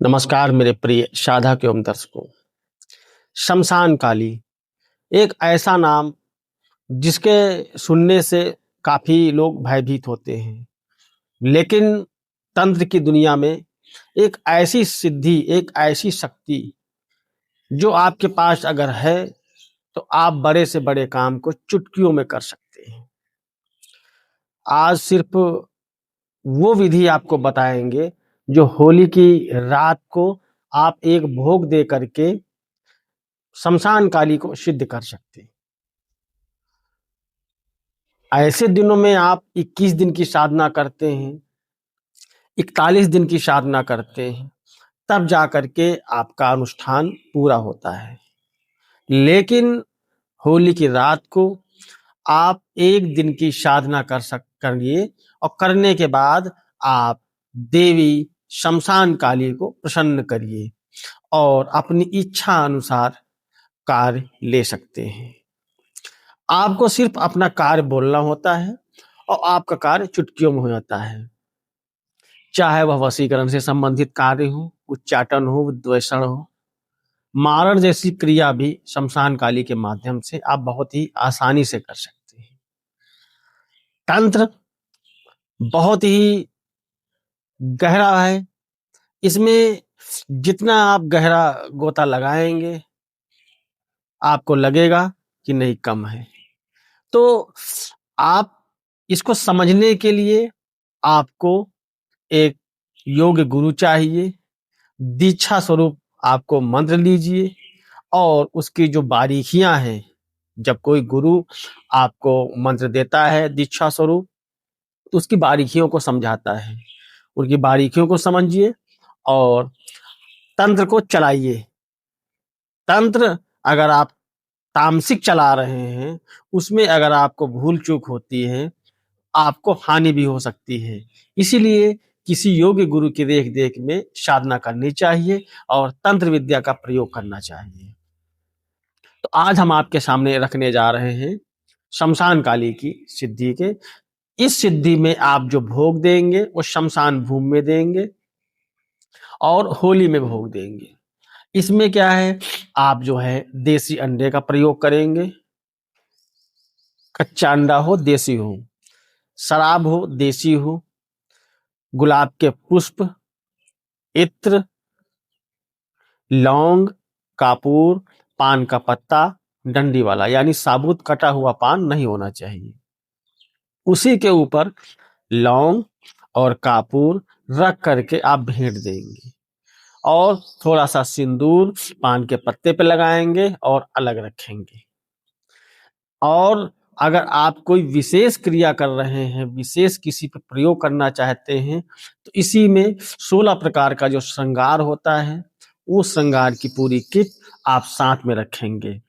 नमस्कार मेरे प्रिय साधक एवं दर्शकों। शमशान काली एक ऐसा नाम जिसके सुनने से काफी लोग भयभीत होते हैं, लेकिन तंत्र की दुनिया में एक ऐसी सिद्धि, एक ऐसी शक्ति जो आपके पास अगर है तो आप बड़े से बड़े काम को चुटकियों में कर सकते हैं। आज सिर्फ वो विधि आपको बताएंगे जो होली की रात को आप एक भोग दे करके शमशान काली को सिद्ध कर सकते हैं। ऐसे दिनों में आप 21 दिन की साधना करते हैं, 41 दिन की साधना करते हैं, तब जा करके आपका अनुष्ठान पूरा होता है। लेकिन होली की रात को आप एक दिन की साधना करिए और करने के बाद आप देवी शमशान काली को प्रसन्न करिए और अपनी इच्छा अनुसार कार्य ले सकते हैं। आपको सिर्फ अपना कार्य बोलना होता है और आपका कार्य चुटकियों में हो जाता है। चाहे वह वशीकरण से संबंधित कार्य हो, उच्चाटन हो, द्वेषण हो, मारण जैसी क्रिया भी शमशान काली के माध्यम से आप बहुत ही आसानी से कर सकते हैं। तंत्र बहुत ही गहरा है। इसमें जितना आप गहरा गोता लगाएंगे आपको लगेगा कि नहीं कम है। तो आप इसको समझने के लिए आपको एक योग्य गुरु चाहिए। दीक्षा स्वरूप आपको मंत्र लीजिए और उसकी जो बारीकियां हैं, जब कोई गुरु आपको मंत्र देता है दीक्षा स्वरूप तो उसकी बारीकियों को समझाता है। उनकी बारीकियों को समझिए और तंत्र को चलाइए। तंत्र अगर आप तामसिक चला रहे हैं, उसमें अगर आपको भूल चूक होती है, आपको हानि भी हो सकती है। इसीलिए किसी योग्य गुरु की देख देख में साधना करनी चाहिए और तंत्र विद्या का प्रयोग करना चाहिए। तो आज हम आपके सामने रखने जा रहे हैं शमशान काली की सिद्धि के। इस सिद्धि में आप जो भोग देंगे वो शमशान भूमि में देंगे और होली में भोग देंगे। इसमें क्या है, आप जो है देसी अंडे का प्रयोग करेंगे। कच्चा अंडा हो, देसी हो, शराब हो, देसी हो, गुलाब के पुष्प, इत्र, लौंग, कापूर, पान का पत्ता, डंडी वाला यानी साबुत कटा हुआ पान नहीं होना चाहिए। उसी के ऊपर लौंग और कापूर रख करके आप भेंट देंगे और थोड़ा सा सिंदूर पान के पत्ते पे लगाएंगे और अलग रखेंगे। और अगर आप कोई विशेष क्रिया कर रहे हैं, विशेष किसी पर प्रयोग करना चाहते हैं, तो इसी में 16 प्रकार का जो श्रृंगार होता है, वो श्रृंगार की पूरी किट आप साथ में रखेंगे।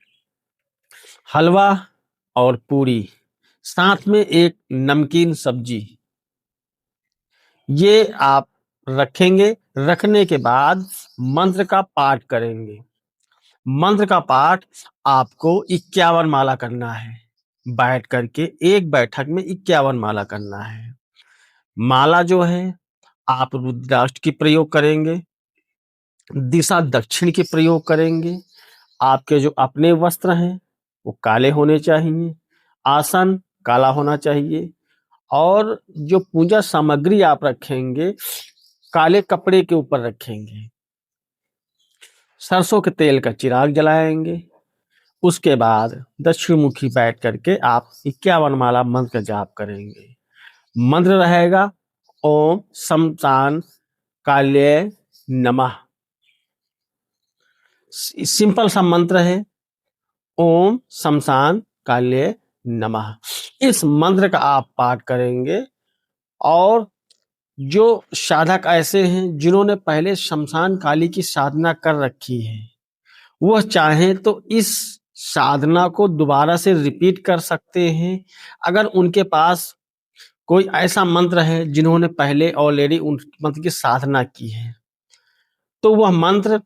हलवा और पूरी, साथ में एक नमकीन सब्जी, ये आप रखेंगे। रखने के बाद मंत्र का पाठ करेंगे। मंत्र का पाठ आपको 51 माला करना है। बैठ करके एक बैठक में 51 माला करना है। माला जो है आप रुद्राष्ट की प्रयोग करेंगे, दिशा दक्षिण की प्रयोग करेंगे। आपके जो अपने वस्त्र हैं वो काले होने चाहिए, आसन काला होना चाहिए और जो पूजा सामग्री आप रखेंगे काले कपड़े के ऊपर रखेंगे। सरसों के तेल का चिराग जलाएंगे। उसके बाद दक्षिण मुखी बैठ करके आप 51 माला मंत्र का जाप करेंगे। मंत्र रहेगा ओम शमशान काल्ये नमः। सिंपल सा मंत्र है, ओम शमशान काल्ये नमः। इस मंत्र का आप पाठ करेंगे और जो साधक ऐसे हैं जिन्होंने पहले शमशान काली की साधना कर रखी है, वह चाहें तो इस साधना को दोबारा से रिपीट कर सकते हैं। अगर उनके पास कोई ऐसा मंत्र है जिन्होंने पहले ऑलरेडी उन मंत्र की साधना की है, तो वह मंत्र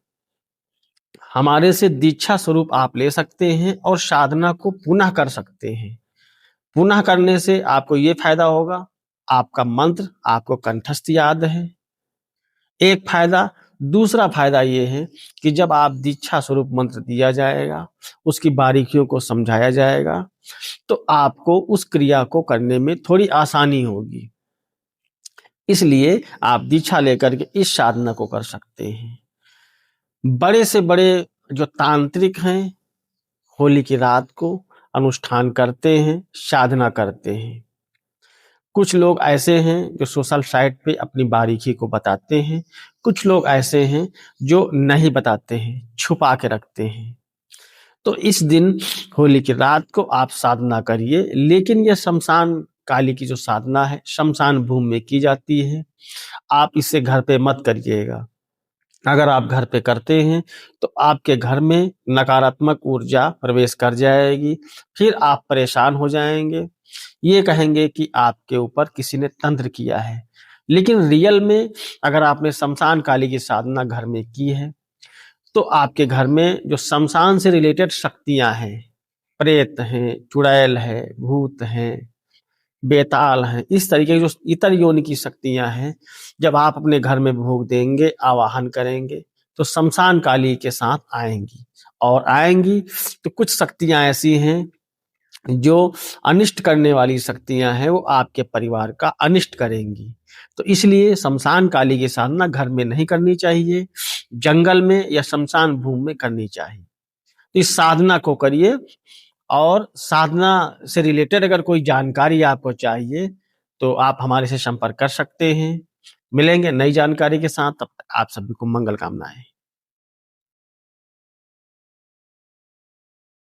हमारे से दीक्षा स्वरूप आप ले सकते हैं और साधना को पुनः कर सकते हैं। पुनः करने से आपको ये फायदा होगा, आपका मंत्र आपको कंठस्थ याद है। एक फायदा, दूसरा फायदा ये है कि जब आप दीक्षा स्वरूप मंत्र दिया जाएगा, उसकी बारीकियों को समझाया जाएगा, तो आपको उस क्रिया को करने में थोड़ी आसानी होगी। इसलिए आप दीक्षा लेकर के इस साधना को कर सकते हैं। बड़े से बड़े जो तांत्रिक हैं, होली की रात को अनुष्ठान करते हैं, साधना करते हैं। कुछ लोग ऐसे हैं जो सोशल साइट पे अपनी बारीकी को बताते हैं, कुछ लोग ऐसे हैं जो नहीं बताते हैं, छुपा के रखते हैं। तो इस दिन होली की रात को आप साधना करिए, लेकिन यह शमशान काली की जो साधना है शमशान भूमि में की जाती है। आप इसे घर पे मत करिएगा। अगर आप घर पे करते हैं तो आपके घर में नकारात्मक ऊर्जा प्रवेश कर जाएगी, फिर आप परेशान हो जाएंगे, ये कहेंगे कि आपके ऊपर किसी ने तंत्र किया है। लेकिन रियल में अगर आपने शमशान काली की साधना घर में की है तो आपके घर में जो शमशान से रिलेटेड शक्तियां हैं, प्रेत हैं, चुड़ैल है, भूत हैं, बेताल हैं, इस तरीके की जो इतर योनि की शक्तियां हैं, जब आप अपने घर में भोग देंगे, आवाहन करेंगे, तो शमशान काली के साथ आएंगी। और आएंगी तो कुछ शक्तियां ऐसी हैं जो अनिष्ट करने वाली शक्तियां हैं, वो आपके परिवार का अनिष्ट करेंगी। तो इसलिए शमशान काली की साधना घर में नहीं करनी चाहिए, जंगल में या शमशान भूमि में करनी चाहिए। तो इस साधना को करिए। और साधना से रिलेटेड अगर कोई जानकारी आपको चाहिए तो आप हमारे से संपर्क कर सकते हैं। मिलेंगे नई जानकारी के साथ, तब तक आप सभी को मंगल कामनाएं।